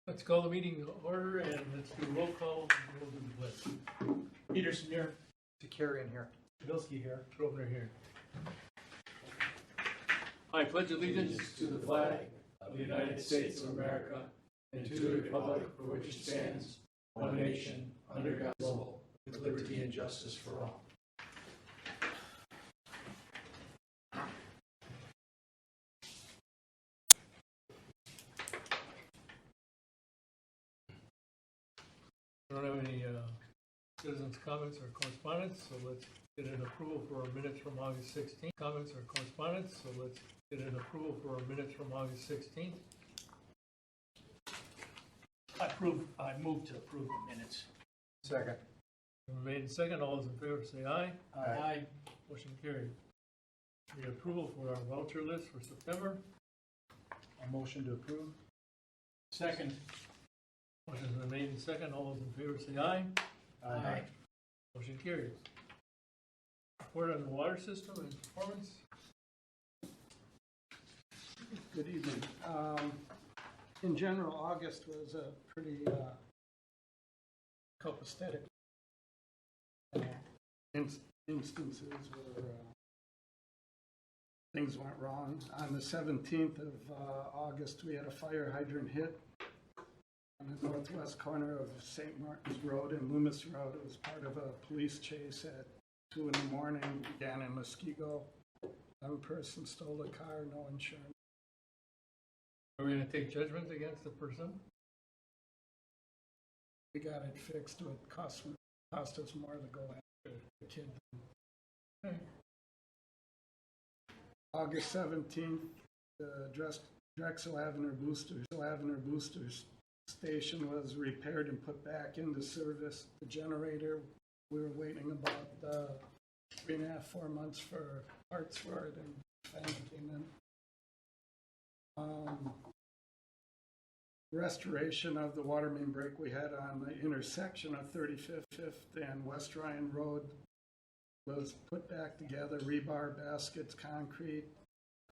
Let's call the meeting to order and let's do roll call. We'll do the pledge. Peterson here. Securian here. Bilski here. Grosvenor here. I pledge allegiance to the flag of the United States of America and to the republic for which it stands, one nation, under God, with liberty and justice for all. I don't have any citizens' comments or correspondence, so let's get an approval for our minutes from August 16th. Comments or correspondence, so let's get an approval for our minutes from August 16th. I move to approve the minutes. Second. Made in second, all those in favor say aye. Aye. Motion carried. The approval for our voucher list for September. A motion to approve. Second. Motion's been made in second, all those in favor say aye. Aye. Motion carried. Report on the water system and performance. Good evening. In general, August was a pretty copacetic instances where things went wrong. On the 17th of August, we had a fire hydrant hit on the northwest corner of St. Martin's Road and Loomis Road. It was part of a police chase at 2 in the morning, began in Muskego. One person stole the car, no insurance. Are we going to take judgment against the person? We got it fixed. It cost us more to go after the kid. Okay. August 17th, the Drexel Avenue Booster Station was repaired and put back into service. The generator, we were waiting about 3.5-4 months for parts for it, and finally came in. Restoration of the water main break we had on the intersection of 35th and West Ryan Road was put back together, rebar, baskets, concrete.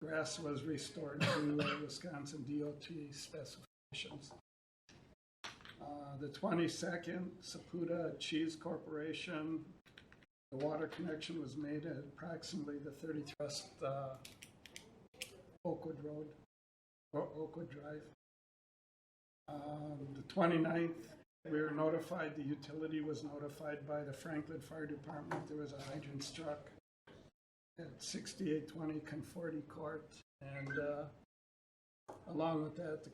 Grass was restored to Wisconsin DOT specifications. The 22nd, Saputo Cheese Corporation, the water connection was made at approximately the 33rd Oakwood Road, or Oakwood Drive. The 29th, we were notified, the utility was notified by the Franklin Fire Department. There was a hydrant struck at 6820 Conforti Court, and along with that, the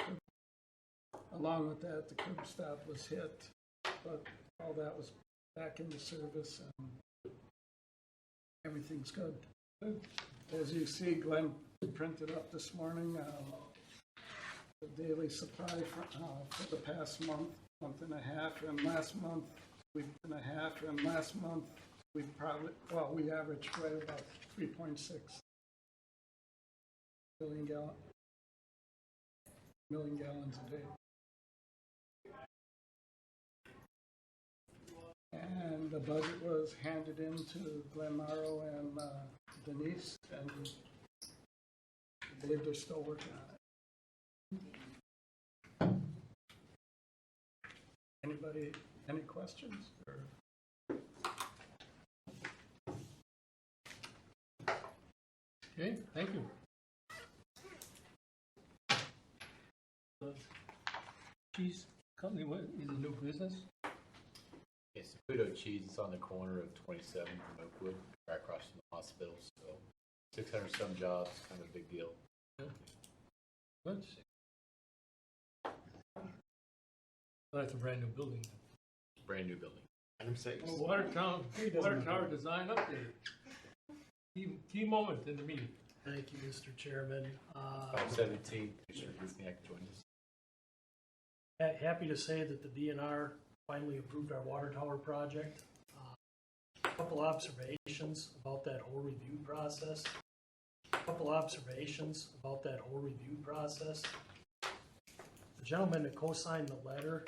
curb stop was hit, but all that was back into service, and everything's good. As you see, Glenn printed up this morning the daily supply for the past month and a half, and last month we averaged right about 3.6 million gallons a day. And the budget was handed in to Glenn Morrow and Denise, and I believe they're still working on it. Anybody, any questions? Okay, thank you. Cheese company, what is a new business? It's Saputo Cheese. It's on the corner of 27th and Oakwood, right across from the hospital. So 600 some jobs, kind of a big deal. Yeah. Good. That's a brand new building. Brand new building. Item 6. Water tower design update. Key moment in the meeting. Thank you, Mr. Chairman. 517. Commissioner Guzniak joined us. Happy to say that the DNR finally approved our water tower project. A couple observations about that whole review process. The gentleman that co-signed the letter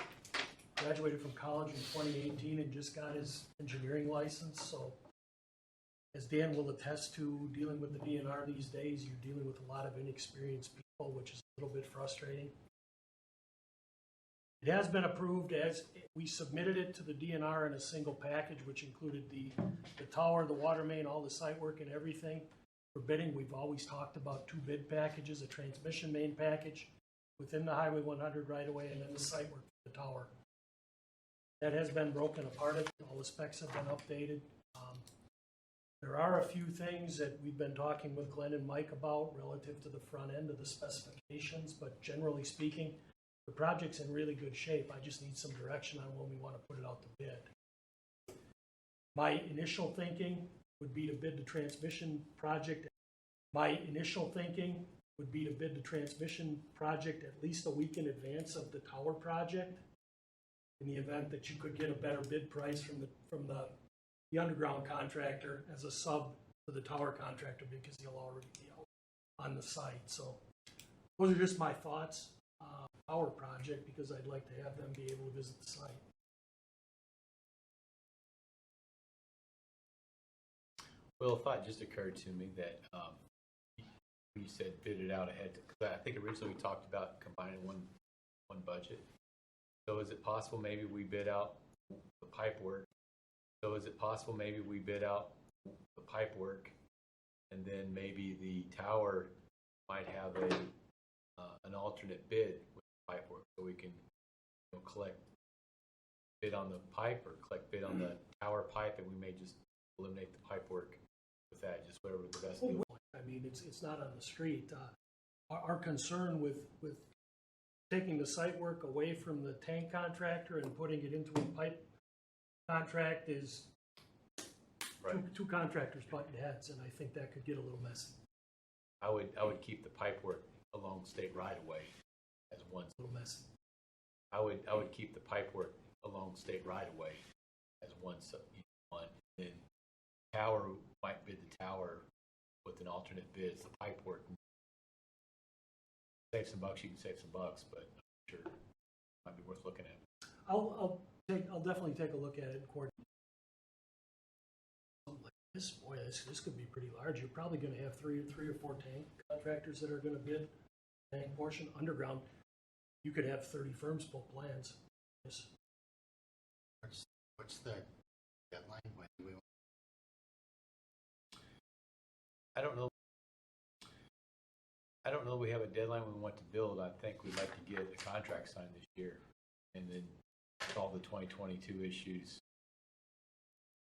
graduated from college in 2018 and just got his engineering license. So, as Dan will attest to, dealing with the DNR these days, you're dealing with a lot of inexperienced people, which is a little bit frustrating. It has been approved as, we submitted it to the DNR in a single package, which included the tower, the water main, all the site work and everything. For bidding, we've always talked about two bid packages, a transmission main package within the Highway 100 right away, and then the site work for the tower. That has been broken apart, all the specs have been updated. There are a few things that we've been talking with Glenn and Mike about relative to the front end of the specifications, but generally speaking, the project's in really good shape. I just need some direction on when we want to put it out to bid. My initial thinking would be to bid the transmission project. My initial thinking would be to bid the transmission project at least a week in advance of the tower project, in the event that you could get a better bid price from the underground contractor as a sub to the tower contractor, because he'll already be out on the site. So those are just my thoughts. Tower project, because I'd like to have them be able to visit the site. Well, a thought just occurred to me that you said bid it out ahead, because I think originally we talked about combining one budget. So is it possible maybe we bid out the pipe work? So is it possible maybe we bid out the pipe work, and then maybe the tower might have an alternate bid with pipe work, so we can collect bid on the pipe or collect bid on the tower pipe, and we may just eliminate the pipe work with that, just whatever the best deal. I mean, it's not on the street. Our concern with taking the site work away from the tank contractor and putting it into a pipe contract is Right. two contractors butting heads, and I think that could get a little messy. I would keep the pipe work along state right of way as one. A little messy. I would keep the pipe work along state right of way as one. Then tower might bid the tower with an alternate bid. It's the pipe work. Save some bucks, you can save some bucks, but I'm sure it might be worth looking at. I'll definitely take a look at it and coordinate. Something like this, boy, this could be pretty large. You're probably going to have three or four tank contractors that are going to bid tank portion underground. You could have 30 firms pull plans. Yes. What's the deadline? When do we want? I don't know. We have a deadline when we want to build. I think we'd like to get a contract signed this year, and then solve the 2022 issues.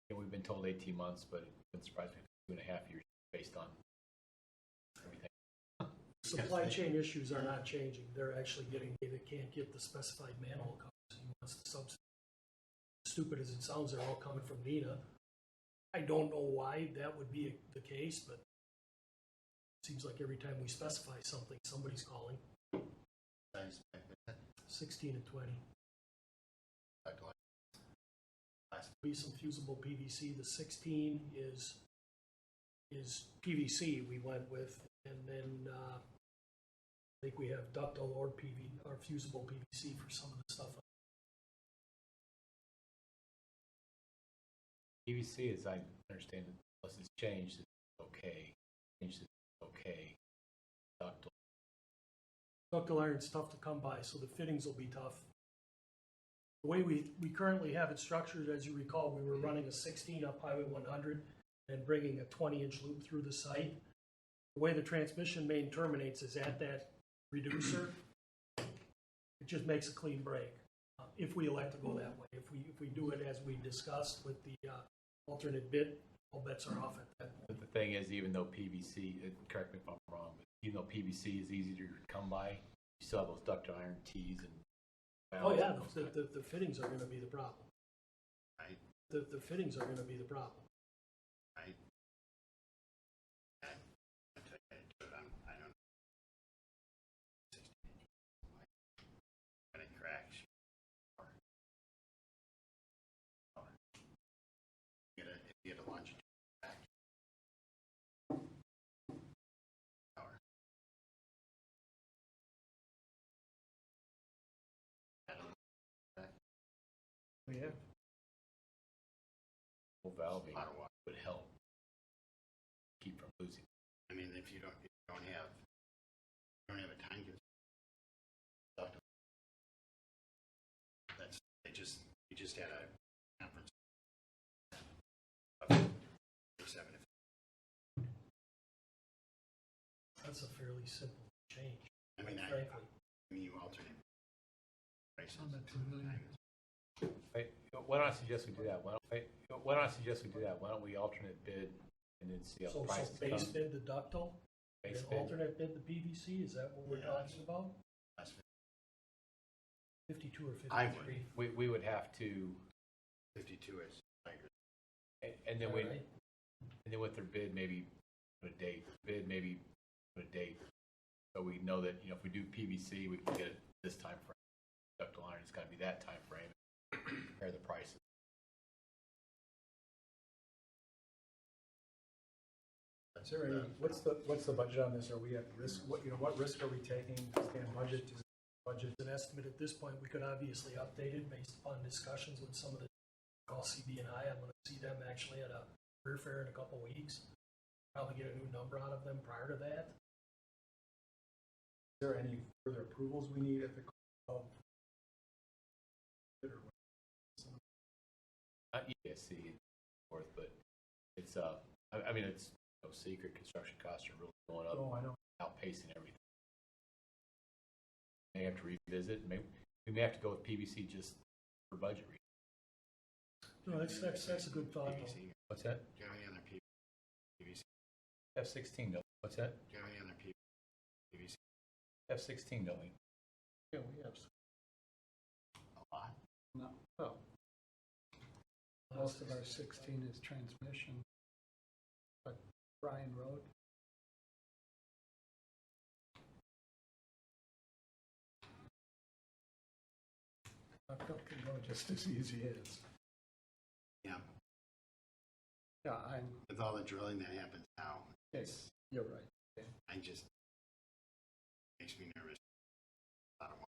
And we've been told 18 months, but it wouldn't surprise me if 2.5 years based on everything. Supply chain issues are not changing. They're actually getting, they can't get the specified manhole covers. He wants the subsidy. Stupid as it sounds, they're all coming from NENA. I don't know why that would be the case, but it seems like every time we specify something, somebody's calling. Size pipe is it? 16 and 20. Like last Be some fusible PVC. The 16 is PVC we went with, and then I think we have ductile or fusible PVC for some of the stuff. PVC, as I understand it, unless it's changed, it's okay. Changed, it's okay. Ductile. Ductile iron's tough to come by, so the fittings will be tough. The way we currently have it structured, as you recall, we were running a 16 up Highway 100 and bringing a 20-inch loop through the site. The way the transmission main terminates is at that reducer. It just makes a clean break. If we elect to go that way, if we do it as we discussed with the alternate bid, all bets are off at that point. But the thing is, even though PVC, correct me if I'm wrong, but even though PVC is easy to come by, you still have those ductile iron tees and Oh valves yeah, and those kind the fittings are going to be the problem. Right. The fittings are going to be the problem. right? I tell you, I don't know. 16 inch. When it cracks, you get a longitudinal crack. Power. I don't know. We have. of valving A lot of water. would help keep from losing. I mean, if you don't have a time We just had a conference. That's a fairly simple change, I mean, frankly. you alternate prices. On the 2 million. Wait, why don't I suggest we do that? Why don't we alternate bid and then see how So prices base come? bid the ductile, and Base bid. alternate bid the PVC, is that what we're Yeah. talking about? That's 52 or I would. 53? We would have to, 52 is higher. and then we, Alright. and then with their bid, maybe put a date, so we know that, you know, if we do PVC, we can get it this time frame. Ductile iron, it's gotta be that time frame. Compare the prices. Is there any, what's the budget on this? Are we at risk, what risk are we taking? Stand budget, is budget? An estimate at this point, we could obviously update it based upon discussions with some of the, call CB&I, I'm gonna see them actually at a career fair in a couple weeks. Probably get a new number out of them prior to that. Is there any further approvals we need at the, of? Not ESC and so forth, but it's, I mean, it's no secret, construction costs are really going up, Oh, I know. outpacing everything. May have to revisit, maybe, we may have to go with PVC just for budget reasons. No, that's a good thought, though. PVC. What's that? Do you have any other PVC? F-16, no, what's that? Do you have any other PVC? F-16, don't we? Yeah, we have A lot. No, well, most of our 16 is transmission. But Bryan Road, ductile can go just as easy as. Yeah. Yeah, With all the drilling that happens now, yes, you're right. I just makes me nervous. I don't want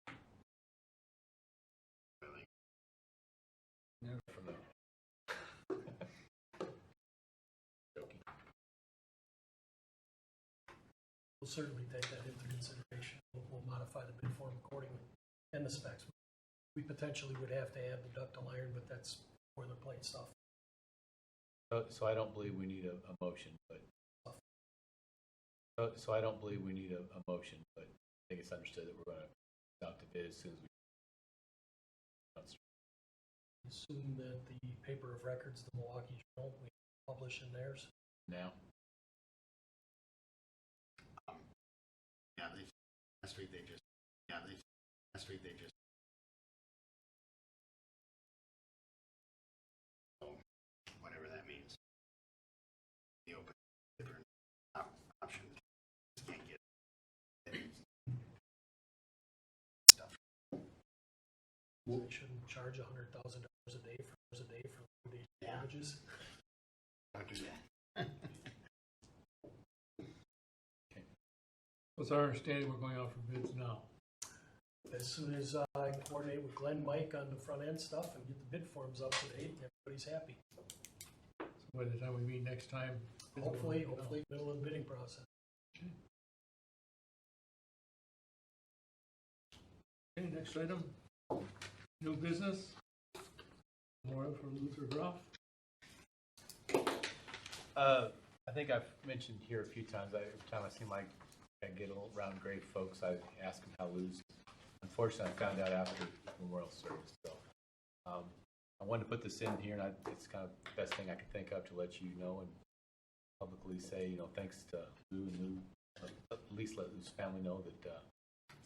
to. Really. From the joking. We'll certainly take that into consideration. We'll modify the bid form accordingly and the specs. We potentially would have to add the ductile iron, but that's boilerplate stuff. So I don't believe we need a motion, but. So I don't believe we need a motion, but I think it's understood that we're gonna out the bid as soon as we. Assume that the paper of records, the Milwaukee Journal, we publish in theirs. Now, Yeah, last week they just. So, whatever that means. The open different options. Can't get stuff. So they shouldn't charge $100,000 a day for the Yeah. damages. Don't do that. What's our understanding, we're going out for bids now. As soon as I coordinate with Glenn Mike on the front end stuff and get the bid forms up to date, everybody's happy. So by the time we meet next time. bids will Hopefully, be out. middle of the bidding process. Okay, next item, new business. Memorial for Luther Groff. I think I've mentioned here a few times, every time I seem like I get around great folks, I ask them how Lou's. Unfortunately, I found out after memorial service, so. I wanted to put this in here, and it's kind of the best thing I could think of to let you know and publicly say, you know, thanks to Lou and Lou, at least let Lou's family know that,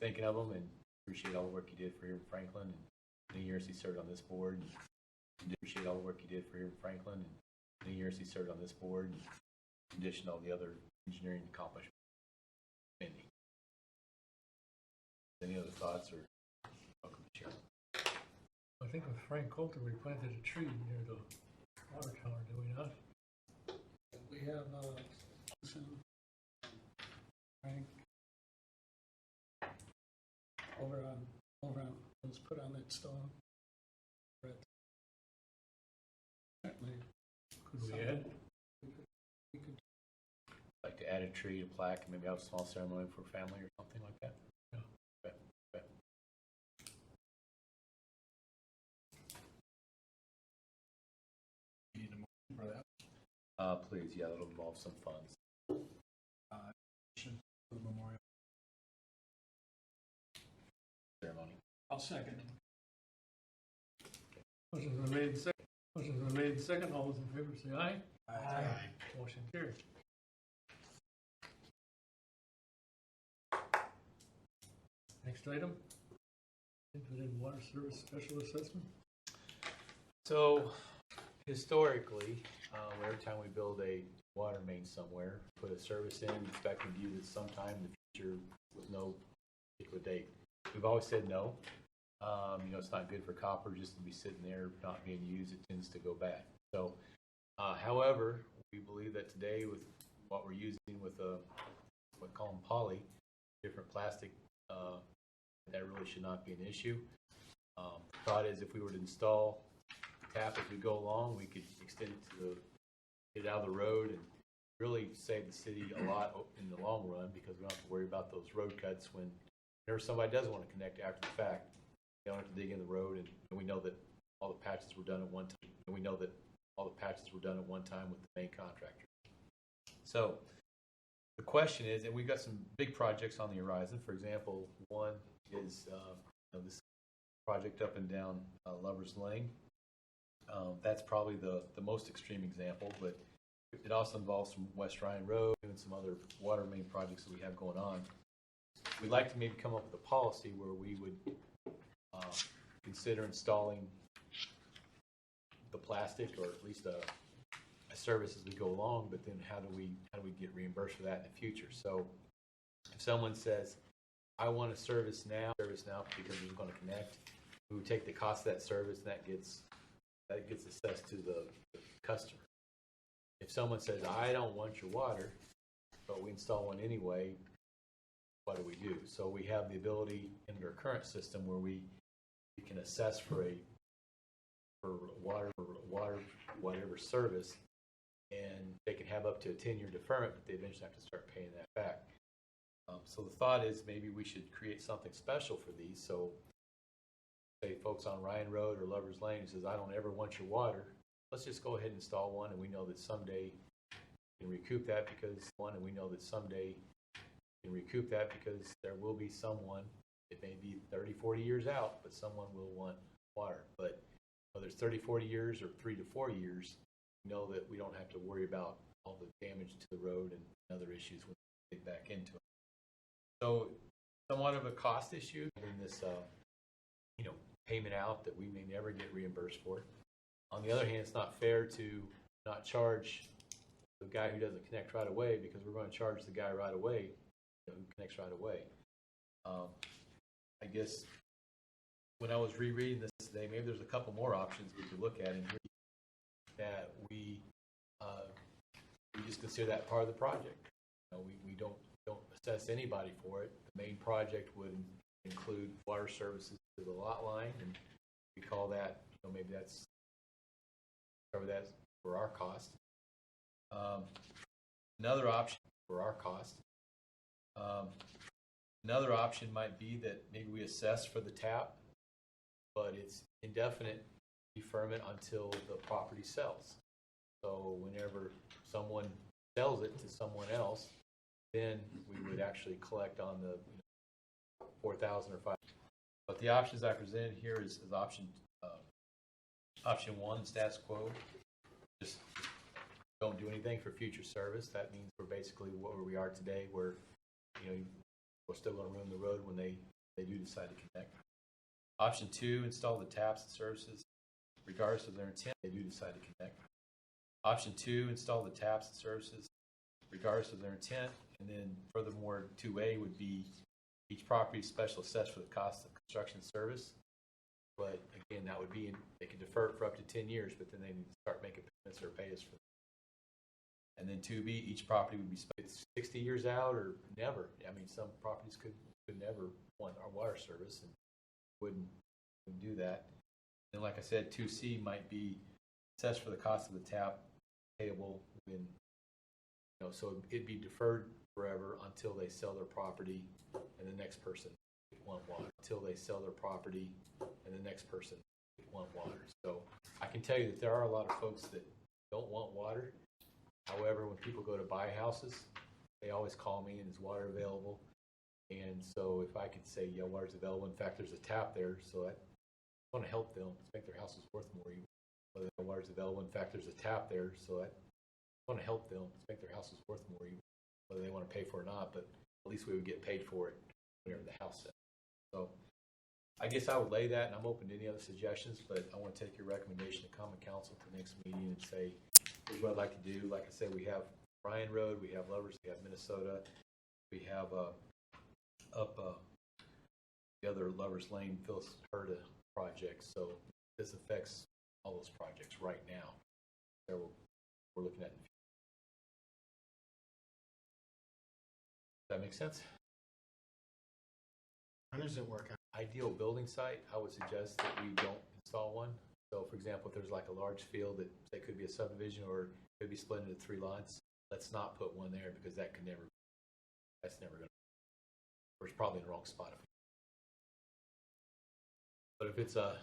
thinking of him and appreciate all the work he did for here in Franklin and many years he served on this board. And appreciate all the work he did for here in Franklin and many years he served on this board. And in addition to all the other engineering accomplishments. Any other thoughts or welcome to chair? I think with Frank Coulter, we planted a tree near the water tower, did we not? We have, some, Frank, over on, let's put on that stone. But certainly, Could we add? we could, Like to add a tree, a plaque, and maybe have a small ceremony for family or something like that? Yeah. Okay. Okay. Please, yeah, that'll involve some funds. For the memorial. Ceremony. I'll second. Motion's been made second. Motion's been made second. All those in favor say aye. Aye. Motion carried. Next item, Infinite Water Service Special Assessment. So historically, every time we build a water main somewhere, put a service in, expecting to use it sometime in the future with no particular date. We've always said no. It's not good for copper just to be sitting there not being used. It tends to go bad. So, however, we believe that today with what we're using with what we call them poly, different plastic, that really should not be an issue. Thought is if we were to install tap as we go along, we could extend it to get it out of the road and really save the city a lot in the long run because we don't have to worry about those road cuts whenever somebody does want to connect after the fact. They don't have to dig in the road, and we know that all the patches were done at one time. And we know that all the patches were done at one time with the main contractor. So the question is, and we've got some big projects on the horizon. For example, one is this project up and down Lover's Lane. That's probably the most extreme example, but it also involves some West Ryan Road and some other water main projects that we have going on. We'd like to maybe come up with a policy where we would consider installing the plastic, or at least a service as we go along. But then, how do we get reimbursed for that in the future? So, if someone says, "I want a service now because we're going to connect," we would take the cost of that service, and that gets assessed to the customer. If someone says, "I don't want your water, but we install one anyway," what do we do? So we have the ability in our current system where we can assess for water whatever service, and they can have up to a 10-year deferment, but they eventually have to start paying that back. So the thought is maybe we should create something special for these. So say folks on Ryan Road or Lover's Lane who says, "I don't ever want your water," let's just go ahead and install one, and we know that someday we can recoup that because there will be someone, it may be 30, 40 years out, but someone will want water. But whether it's 30, 40 years or 3 to 4 years, we know that we don't have to worry about all the damage to the road and other issues when we get back into it. So somewhat of a cost issue in this payment out that we may never get reimbursed for. On the other hand, it's not fair to not charge the guy who doesn't connect right away, because we're going to charge the guy right away who connects right away. I guess when I was rereading this today, maybe there's a couple more options we could look at in here that we just consider that part of the project. We don't assess anybody for it. The main project would include water services to the lot line, and we call that, maybe that's cover that for our cost. Another option might be that maybe we assess for the tap, but it's indefinite deferment until the property sells. So whenever someone sells it to someone else, then we would actually collect on the $4,000 or $5,000. But the options I presented here is option one, status quo. Just don't do anything for future service. That means we're basically where we are today, where we're still going to ruin the road when they do decide to connect. Option two, install the taps and services regardless of their intent. They do decide to connect. Option two, install the taps and services regardless of their intent. And then furthermore, 2A would be each property special assessed for the cost of construction service. But again, that would be, they could defer it for up to 10 years, but then they need to start making payments or pay us for it. And then 2B, each property would be 60 years out or never. I mean, some properties could never want our water service and wouldn't do that. And like I said, 2C might be assessed for the cost of the tap payable when, so it'd be deferred forever until they sell their property and the next person want water. Until they sell their property and the next person want water. So I can tell you that there are a lot of folks that don't want water. However, when people go to buy houses, they always call me and is water available? And so if I could say, yeah, water's available, in fact, there's a tap there, so I want to help them, let's make their houses worth more. Whether the water's available, in fact, there's a tap there, so I want to help them, let's make their houses worth more, whether they want to pay for it or not, but at least we would get paid for it whenever the house sells. So I guess I would lay that, and I'm open to any other suggestions, but I want to take your recommendation to common council to the next meeting and say, here's what I'd like to do. Like I said, we have Bryan Road, we have Lovers, we have Minnesota, we have the other Lovers Lane, Phyllis Herta project. So this affects all those projects right now. So we're looking at. Does that make sense? How does it work out? Ideal building site, I would suggest that we don't install one. So for example, if there's like a large field that could be a subdivision or could be split into 3 lots, let's not put one there because that's never going to, or it's probably in the wrong spot. But if it's a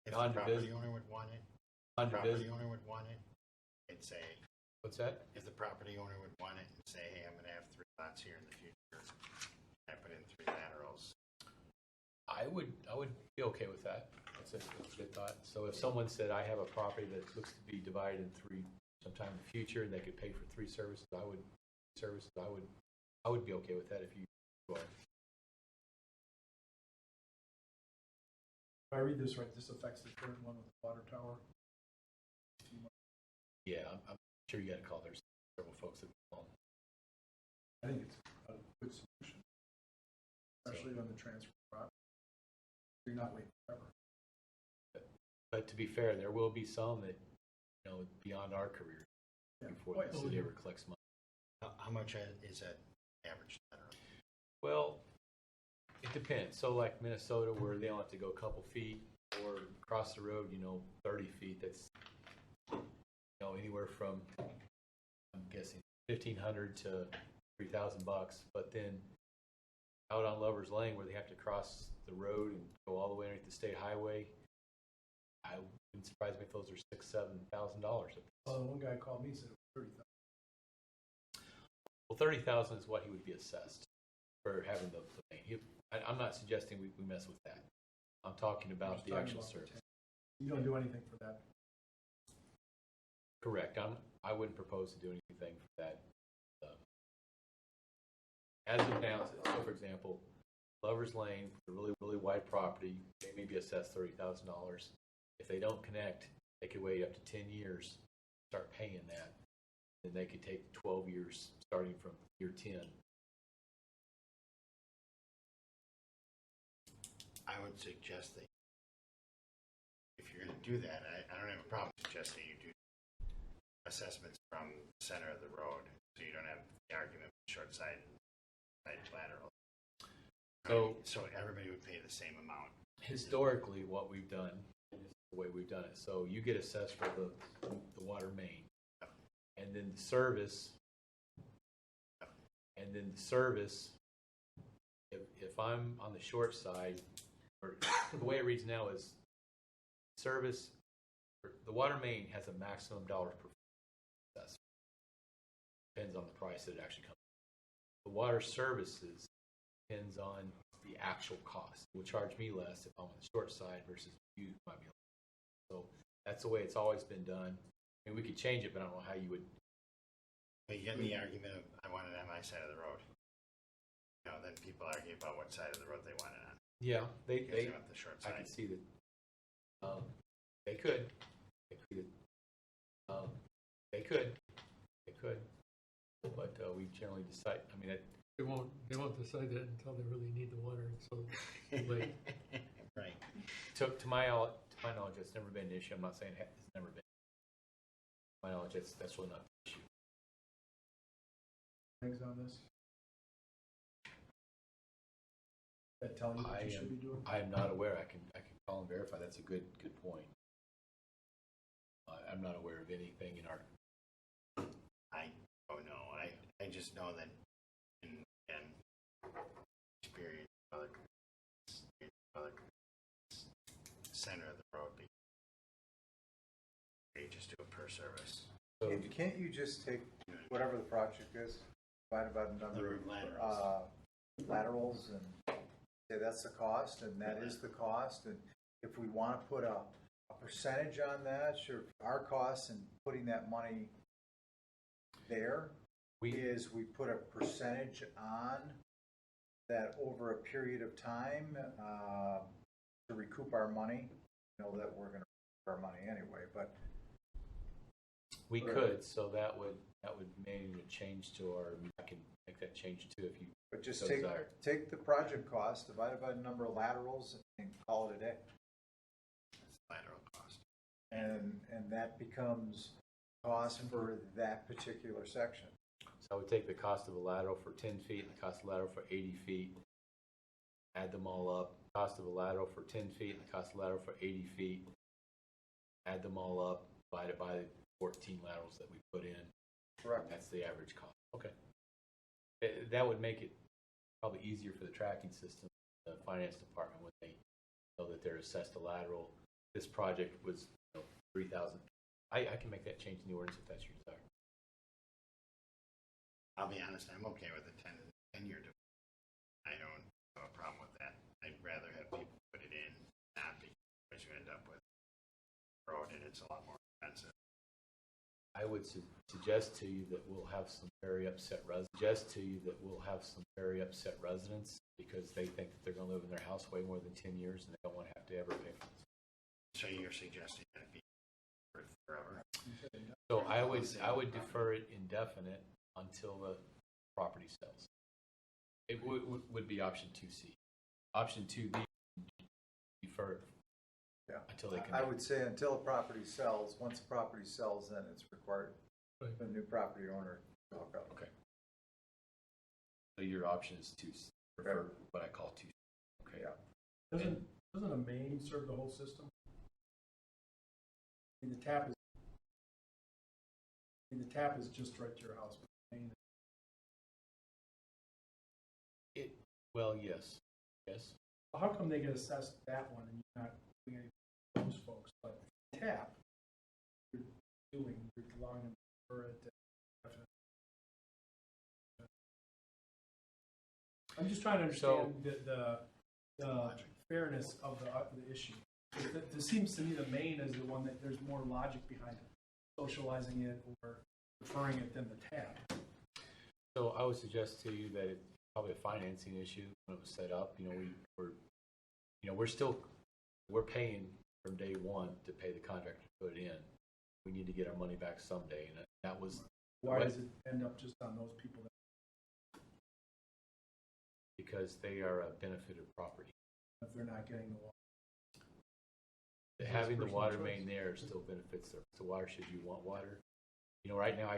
If the property owner would want it, non-divisible, it'd say, what's that? if the property owner would want it and say, hey, I'm gonna have 3 lots here in the future, I put in 3 laterals. I would be okay with that. That's a good thought. So if someone said, I have a property that looks to be divided in 3 sometime in the future, and they could pay for 3 services, I would be okay with that if you are. If I read this right, this affects the current one with the water tower. Yeah, I'm sure you got to call. There's several folks that call. I think it's a good solution, especially on the transfer prop. You're not waiting forever. But to be fair, there will be some that, beyond our career before the city ever collects money. How much is that average lateral? Well, it depends. So like Minnesota, where they only have to go a couple feet, or across the road, 30 feet. That's anywhere from, I'm guessing, $1,500 to $3,000. But then out on Lovers Lane, where they have to cross the road and go all the way underneath the state highway, I wouldn't surprise me if those are $6,000-$7,000. Well, one guy called me and said it was 30,000. Well, 30,000 is what he would be assessed for having the main. I'm not suggesting we mess with that. I'm talking about the actual service. You don't do anything for that. Correct. I wouldn't propose to do anything for that. As of now, so for example, Lovers Lane, a really, really wide property, they may be assessed $30,000. If they don't connect, they could wait up to 10 years, start paying that. Then they could take 12 years starting from year 10. I would suggest that if you're gonna do that, I don't have a problem suggesting you do assessments from the center of the road, so you don't have the argument with short side lateral. So everybody would pay the same amount. Historically, what we've done, this is the way we've done it. So you get assessed for the water main, and then the service, if I'm on the short side, or the way it reads now is service, the water main has a maximum dollars per assessment. Depends on the price that it actually comes. The water services depends on the actual cost. It will charge me less if I'm on the short side versus you might be. So that's the way it's always been done. I mean, we could change it, but I don't know how you would. But you get the argument of, I want it on my side of the road. Then people argue about what side of the road they want it on. Yeah, they want the short I side. can see that. They could. But we generally decide. I mean, They won't decide that until they really need the water, so it's late. Right. to my knowledge, it's never been an issue. I'm not saying it's never been. To my knowledge, that's really not an issue. Things on this. That telling you what you should be doing? I am not aware. I can call and verify. That's a good point. I'm not aware of anything in our. I don't know. I just know that in experience, other center of the road, they just do it per service. So Can't you just take whatever the project is, divide by the number of laterals and say that's the cost and that is the cost? And if we want to put a percentage on that, sure, our costs and putting that money there is we put a percentage on that over a period of time to recoup our money. You know that we're going to recoup our money anyway, but we could, so that would maybe change to our, I can make that change too if you just so take desire. take the project cost, divide it by the number of laterals, and call it a day. Lateral cost. And that becomes cost for that particular section. So I would take the cost of a lateral for 10 feet and the cost of a lateral for 80 feet, add them all up. Cost of a lateral for 10 feet and the cost of a lateral for 80 feet, add them all up, divide it by the 14 laterals that we put in. Correct. That's the average cost. Okay. That would make it probably easier for the tracking system, the finance department, when they know that they're assessed a lateral. This project was 3,000. I can make that change in the ordinance if that's your desire. I'll be honest, I'm okay with the 10-year division. I don't have a problem with that. I'd rather have people put it in, not because you end up with a road and it's a lot more expensive. I would suggest to you that we'll have some very upset residents because they think that they're going to live in their house way more than 10 years and they don't want to have to ever pay for this. So you're suggesting that it be for forever? So I would defer it indefinite until the property sells. It would be option 2C. Option 2B, defer it until they can. I would say until a property sells. Once the property sells, then it's required for the new property owner to hook up. Okay. So your option is 2C, prefer what I call 2C. Okay. Yeah. Doesn't a main serve the whole system? I mean, the tap is just right to your house. But the main, Well, yes. Yes. how come they get assessed that one and you're not doing anything for those folks? But tap, you're allowing them for it. I'm just trying to understand the fairness of the issue. It seems to me the main is the one that there's more logic behind it, socializing it or deferring it than the tap. So I would suggest to you that it's probably a financing issue when it was set up. We're paying from day one to pay the contractor to put it in. We need to get our money back someday, and that was. Why does it end up just on those people? Because they are a benefited property. If they're not getting the water. Having the water main there still benefits the watershed. You want water. Right now,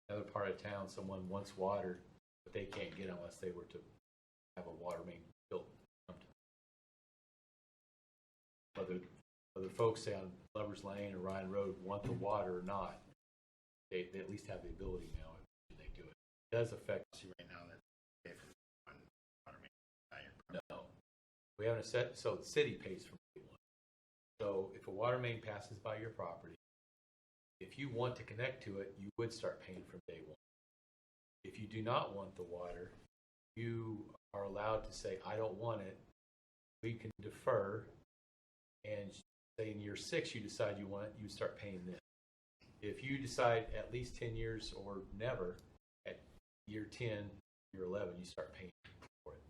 another part of town, someone wants water, but they can't get it unless they were to have a water main built. Whether folks say on Lovers Lane or Ryan Road want the water or not, they at least have the ability now if they do it. It does affect. See right now that they pay for one water main. No, we haven't set. So the city pays for day one. So if a water main passes by your property, if you want to connect to it, you would start paying from day one. If you do not want the water, you are allowed to say, I don't want it. We can defer, and say in year 6 you decide you want it, you start paying this. If you decide at least 10 years or never, at year 10, year 11, you start paying for it.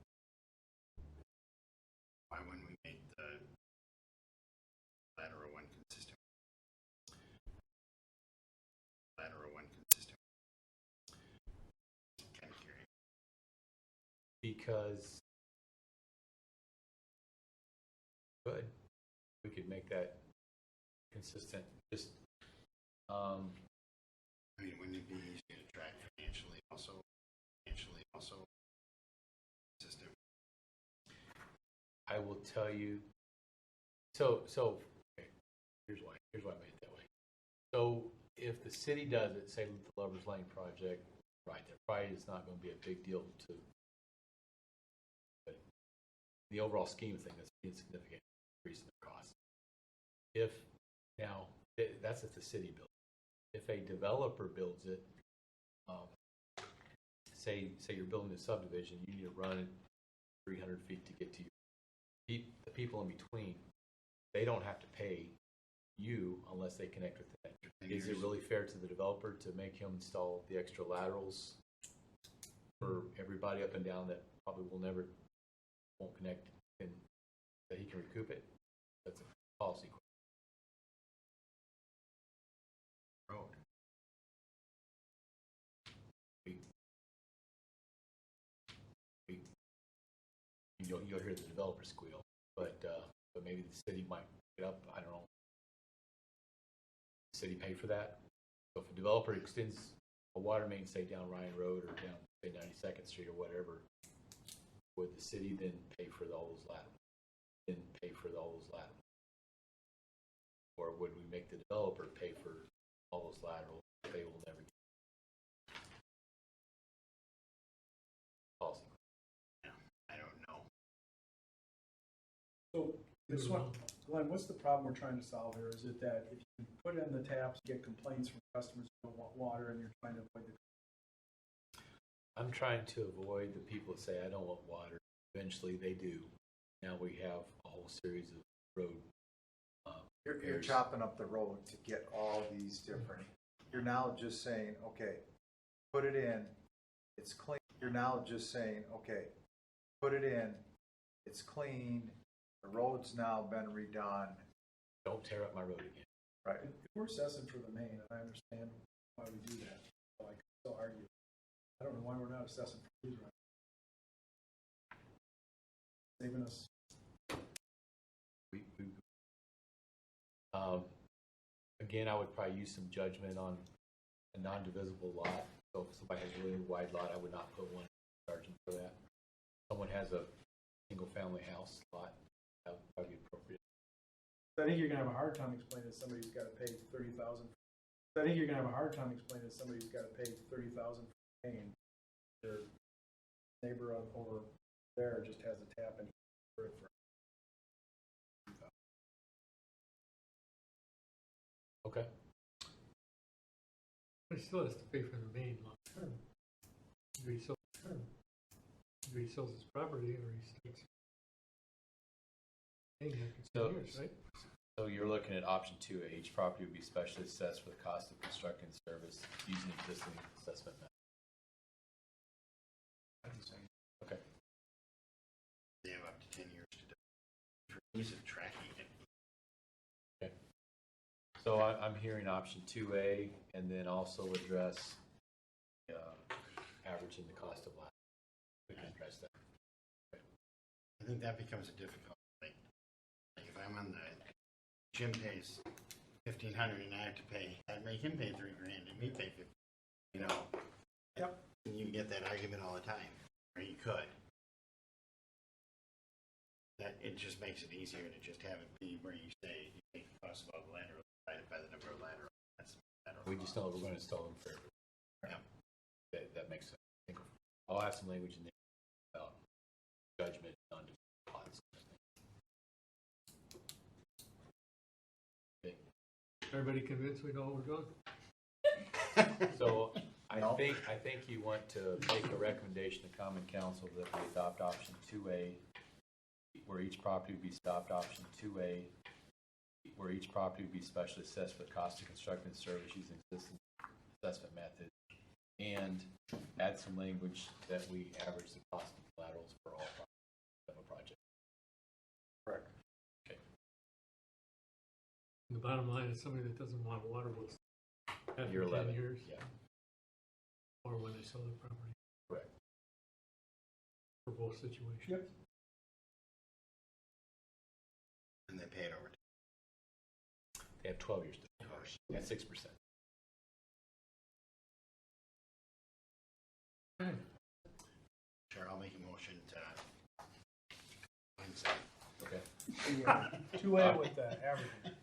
Why wouldn't we make the lateral one consistent? Kind of curious. Because we could make that consistent. Just Wouldn't it be easier to track financially also consistent? I will tell you. So okay, here's why I made it that way. So if the city does it, say the Lovers Lane project, right, that probably is not going to be a big deal to. But the overall scheme of things, that's an insignificant increase in the cost. If now that's if the city built. if a developer builds it, say you're building a subdivision, you need to run it 300 feet to get to the people in between. They don't have to pay you unless they connect with the net. Is it really fair to the developer to make him install the extra laterals for everybody up and down that probably won't connect, and that he can recoup it? That's a policy question. Road. You'll hear the developer squeal, but maybe the city might pick it up. I don't know. The city pay for that. So if a developer extends a water main, say down Ryan Road or down say 92nd Street or whatever, would the city then pay for all those laterals? Or would we make the developer pay for all those laterals? They will never get policy. I don't know. So this one, Glenn, what's the problem we're trying to solve here? Is it that if you put in the taps, you get complaints from customers who don't want water, and you're trying to avoid the? I'm trying to avoid the people that say, I don't want water. Eventually they do. Now we have a whole series of road. You're chopping up the road to get all these different, you're now just saying, okay, put it in, it's clean. You're now just saying, okay, put it in, it's clean, the road's now been redone. Don't tear up my road again. Right. If we're assessing for the main, and I understand why we do that, so I can still argue. I don't know why we're not assessing for these right. Saving us. Again, I would probably use some judgment on a non-divisible lot. So if somebody has a really wide lot, I would not put one charging for that. Someone has a single-family house lot, that would probably be appropriate. I think you're gonna have a hard time explaining to somebody who's got to pay $30,000. I think you're gonna have a hard time explaining to somebody who's got to pay $30,000 for paying. Their neighbor over there just has a tap and for it for. Okay. But he still has to pay for the main long term. Either he sells his property or he starts paying after 10 years, right? So you're looking at option 2A. Each property would be specially assessed for the cost of constructing the service using existing assessment method. Okay. They have up to 10 years to do for ease of tracking it. Okay. So I'm hearing option 2A, and then also address averaging the cost of land. We can address that. Okay. I think that becomes a difficult thing. Like if I'm on the, Jim pays $1,500 and I have to pay, I'd make him pay $3,000 and me pay $50,000. You know. Yep. And you get that argument all the time, or you could. That it just makes it easier to just have it be where you say you take the cost of all the laterals divided by the number of laterals. That's lateral We just know we're going to install them for everyone. Yeah. That makes sense. I think I'll have some language in there about judgment on plots. Okay. Everybody convinced we know what we're doing? So I think you want to make a recommendation to Common Council that we adopt option 2A, where each property would be stopped. Option 2A, where each property would be specially assessed for the cost of constructing the service using existing assessment method, and add some language that we average the cost of laterals for all of a project. Correct. Okay. The bottom line is somebody that doesn't want water will after Year 11. 10 years. Yeah. Or when they sell their property. Correct. For both situations. Yep. and they pay it over. They have 12 years to pay at 6%. Sure, I'll make a motion to Wednesday. Okay. 2A with the averaging.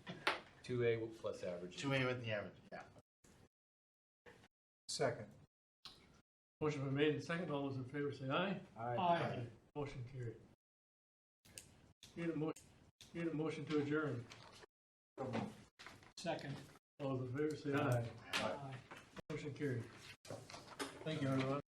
2A plus average. 2A with the average, yeah. Second. Motion been made and second. All those in favor say aye. Aye. Motion carried. Need a motion to adjourn. Second. All those in favor say aye. Motion carried. Thank you, everyone.